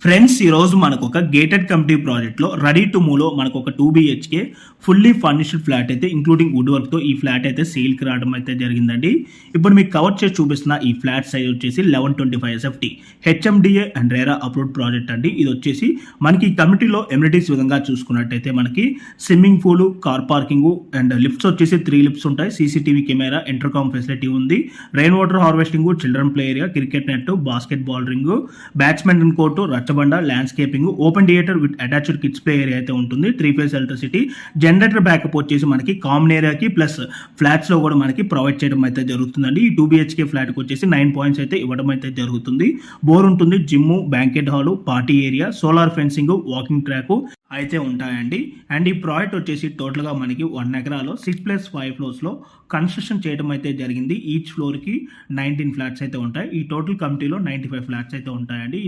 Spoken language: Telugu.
ఫ్రెండ్స్, ఈరోజు మనకు ఒక గేటెడ్ కమ్యూనిటీ ప్రాజెక్ట్లో రెడీ టు మూవ్లో మనకు ఒక 2 BHK ఫుల్లీ ఫర్నిష్డ్ ఫ్లాట్ అయితే ఇంక్లూడింగ్ వుడ్ వర్క్తో ఈ ఫ్లాట్ అయితే సేల్కి రావడం అయితే జరిగిందండి. ఇప్పుడు మీకు కవర్ చేసి చూపిస్తున్న ఈ ఫ్లాట్ సైజ్ వచ్చేసి 1125 SFT HMDA and RERA approved project అండి. ఇది వచ్చేసి మనకి ఈ కమ్యూనిటీలో ఎమ్యూనిటీస్ విధంగా చూసుకున్నట్టయితే మనకి swimming pool, car parking and lifts వచ్చేసి 3 లిఫ్ట్స్ ఉంటాయి. CCTV కెమెరా, ఇంటర్కామ్ ఫెసిలిటీ ఉంది. Rain water harvesting, children play area, cricket net, basket ball ring, batsmen court, Rachabanda, landscaping, open theatre with attached kids play area అయితే ఉంటుంది. 3 phase ఎలక్ట్రిసిటీ, జనరేటర్ బ్యాకప్ వచ్చేసి మనకి కామన్ ఏరియాకి ప్లస్ ఫ్లాట్స్ లో కూడా మనకి ప్రొవైడ్ చేయడం అయితే జరుగుతుందండి. ఈ 2 BHK ఫ్లాట్ కి వచ్చేసి 9 points అయితే ఇవ్వడం అయితే జరుగుతుంది. బోర్ ఉంటుంది, gym, banquet hall, party area, solar fencing, walking track అయితే ఉంటాయండి. అండ్ ఈ ప్రాజెక్ట్ వచ్చేసి టోటల్ గా మనకి 1 ఎకరాలో 6+5 floors లో కన్స్ట్రక్షన్ చేయడం అయితే జరిగింది. ఈచ్ ఫ్లోర్ కి 19 ఫ్లాట్స్ అయితే ఉంటాయి. ఈ టోటల్ కమిటీలో 95 ఫ్లాట్స్ అయితే ఉంటాయండి.